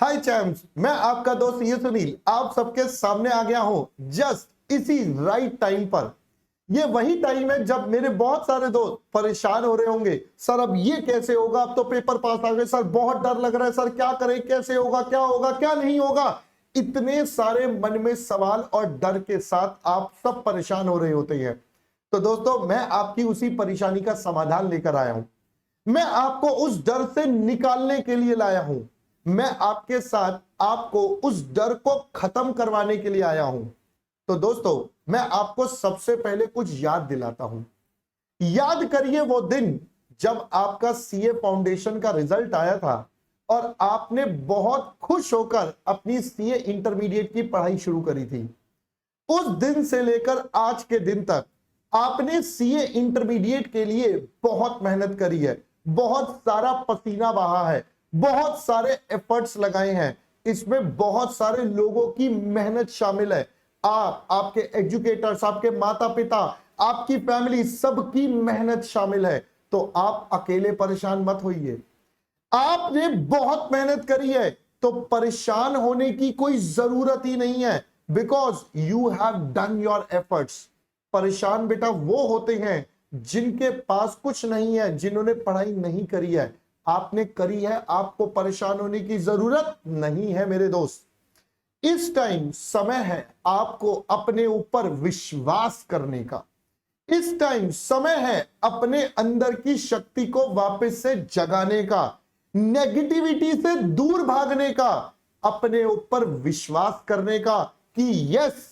हाय चैम्स, मैं आपका दोस्त ये सुनील आप सबके सामने आ गया हूं जस्ट इसी राइट टाइम पर। ये वही टाइम है जब मेरे बहुत सारे दोस्त परेशान हो रहे होंगे, सर अब ये कैसे होगा, अब तो पेपर पास आ गए, सर बहुत डर लग रहा है, सर क्या करें, कैसे होगा, क्या नहीं होगा। इतने सारे मन में सवाल और डर के साथ आप सब परेशान हो रहे होते हैं। तो दोस्तों, मैं आपकी उसी परेशानी का समाधान लेकर आया हूं। मैं आपको उस डर से निकालने के लिए लाया हूं। मैं आपके साथ आपको उस डर को खत्म करवाने के लिए आया हूं। तो दोस्तों, मैं आपको सबसे पहले कुछ याद दिलाता हूं। याद करिए वो दिन जब आपका सीए फाउंडेशन का रिजल्ट आया था और आपने बहुत खुश होकर अपनी सीए इंटरमीडिएट की पढ़ाई शुरू करी थी। उस दिन से लेकर आज के दिन तक आपने सीए इंटरमीडिएट के लिए बहुत मेहनत करी है, बहुत सारा पसीना बहा है, बहुत सारे एफर्ट्स लगाए हैं। इसमें बहुत सारे लोगों की मेहनत शामिल है। आप, आपके एजुकेटर्स, आपके माता पिता, आपकी फैमिली, सबकी मेहनत शामिल है। तो आप अकेले परेशान मत होइए। आपने बहुत मेहनत करी है तो परेशान होने की कोई जरूरत ही नहीं है, because you have done your efforts. परेशान बेटा वो होते हैं जिनके पास कुछ नहीं है, जिन्होंने पढ़ाई नहीं करी है। आपने करी है, आपको परेशान होने की जरूरत नहीं है मेरे दोस्त। इस टाइम समय है आपको अपने ऊपर विश्वास करने का। इस टाइम समय है अपने अंदर की शक्ति को वापस से जगाने का, नेगेटिविटी से दूर भागने का, अपने ऊपर विश्वास करने का कि यस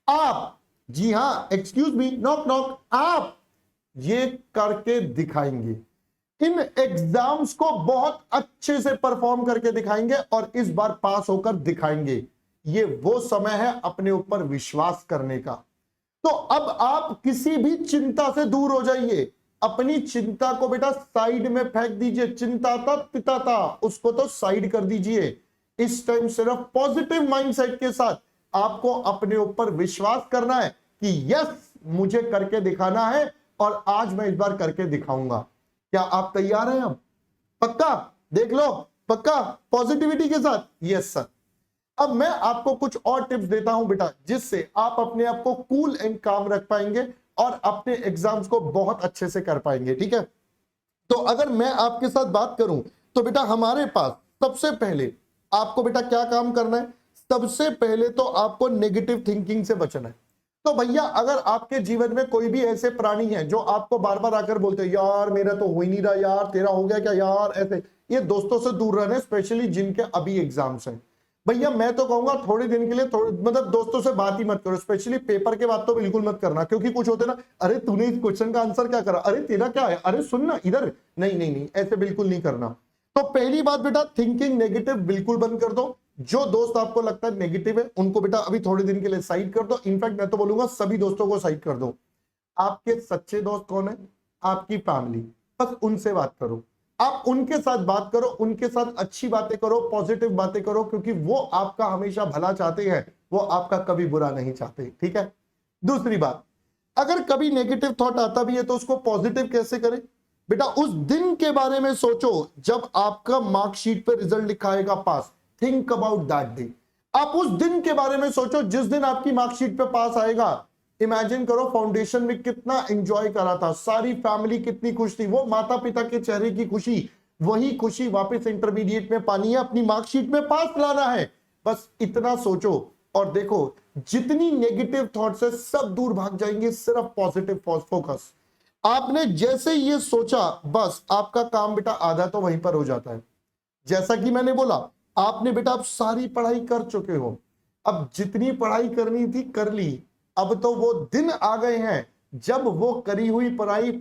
आप, जी हां, एक्सक्यूज मी, नॉक नॉक, आप ये करके दिखाएंगे। इन एग्जाम्स को बहुत अच्छे से परफॉर्म करके दिखाएंगे और इस बार पास होकर दिखाएंगे। ये वो समय है अपने ऊपर विश्वास करने का। तो अब आप किसी भी चिंता से दूर हो जाइए। अपनी चिंता को बेटा साइड में फेंक दीजिए। चिंता था, पिता था, उसको तो साइड कर दीजिए। इस टाइम सिर्फ पॉजिटिव माइंडसेट के साथ आपको अपने ऊपर विश्वास करना है कि यस मुझे करके दिखाना है और आज मैं इस बार करके दिखाऊंगा। क्या आप तैयार हैं? अब पक्का देख लो, पक्का पॉजिटिविटी के साथ, यस सर। अब मैं आपको कुछ और टिप्स देता हूं बेटा, जिससे आप अपने आप को कूल एंड काम रख पाएंगे और अपने एग्जाम्स को बहुत अच्छे से कर पाएंगे। ठीक है, तो अगर मैं आपके साथ बात करूं तो बेटा हमारे पास सबसे पहले आपको बेटा क्या काम करना है? सबसे पहले तो आपको नेगेटिव थिंकिंग से बचना है। तो भैया अगर आपके जीवन में कोई भी ऐसे प्राणी हैं जो आपको बार बार आकर बोलते हैं यार मेरा तो हो ही नहीं रहा, यार तेरा हो गया क्या, यार ऐसे, ये दोस्तों से दूर रहना, स्पेशली जिनके अभी एग्जाम्स हैं। भैया मैं तो कहूंगा थोड़े दिन के लिए मतलब दोस्तों से बात ही मत करो, स्पेशली पेपर के बाद तो बिल्कुल मत करना, क्योंकि कुछ होते ना, अरे तूने इस क्वेश्चन का आंसर क्या करा, अरे तेरा क्या है, अरे सुन ना इधर, नहीं नहीं नहीं, ऐसे बिल्कुल नहीं करना। तो पहली बात बेटा, थिंकिंग नेगेटिव बिल्कुल बंद कर दो। जो दोस्त आपको लगता है नेगेटिव है उनको बेटा अभी थोड़े दिन के लिए साइड कर दो। इनफैक्ट मैं तो बोलूंगा सभी दोस्तों को साइड कर दो। आपके सच्चे दोस्त कौन है? आपकी फैमिली। बस उनसे बात करो, आप उनके साथ बात करो, उनके साथ अच्छी बातें करो, पॉजिटिव बातें करो, क्योंकि वो आपका हमेशा भला चाहते हैं, वो आपका कभी बुरा नहीं चाहते। ठीक है, दूसरी बात, अगर कभी नेगेटिव थॉट आता भी है तो उसको पॉजिटिव कैसे करें? बेटा उस दिन के बारे में सोचो जब आपका मार्कशीट पे रिजल्ट लिखा आएगा pass. Think about that day. आप उस दिन के बारे में सोचो जिस दिन आपकी मार्कशीट पे पास आएगा। इमेजिन करो फाउंडेशन में कितना एंजॉय करा था, सारी फैमिली कितनी खुश थी, वो माता पिता के चेहरे की खुशी, वही खुशी वापस इंटरमीडिएट में पानी है, अपनी मार्कशीट में पास लाना है। बस इतना सोचो और देखो जितनी नेगेटिव थॉट्स है सब दूर भाग जाएंगे, सिर्फ पॉजिटिव फोकस। आपने जैसे ये सोचा बस आपका काम बेटा आधा तो वहीं पर हो जाता है। जैसा कि मैंने बोला, आपने बेटा आप सारी पढ़ाई कर चुके हो, अब जितनी पढ़ाई करनी थी कर ली। अब तो वो दिन आ गए हैं जब वो करी हुई पढ़ाई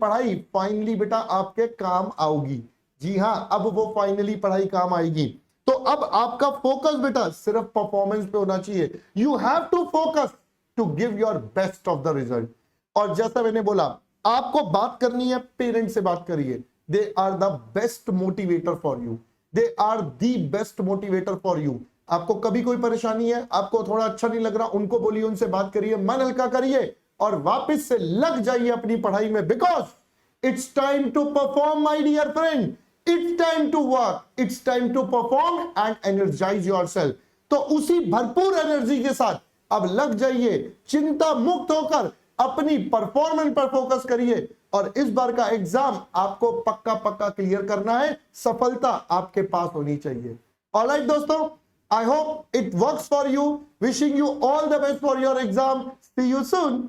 फाइनली बेटा आपके काम आऊगी। जी हां, अब वो फाइनली पढ़ाई काम आएगी। तो अब आपका फोकस बेटा सिर्फ परफॉर्मेंस पे होना चाहिए। You have to focus to give your best of the result. और जैसा मैंने बोला, आपको बात करनी है, पेरेंट्स से बात करिए। They are the best motivator for you, they are the best motivator for you. आपको कभी कोई परेशानी है, आपको थोड़ा अच्छा नहीं लग रहा, उनको बोलिए, उनसे बात करिए, मन हल्का करिए और वापस से लग जाइए अपनी पढ़ाई में, because it's time to perform my dear friend. It's time to work, it's time to perform and energise yourself. तो उसी भरपूर एनर्जी के साथ अब लग जाइए, चिंता मुक्त होकर अपनी परफॉर्मेंस पर फोकस करिए और इस बार का एग्जाम आपको पक्का पक्का क्लियर करना है, सफलता आपके पास होनी चाहिए। ऑलराइट दोस्तों, I hope it works for you. Wishing you all the best for your exam. See you soon.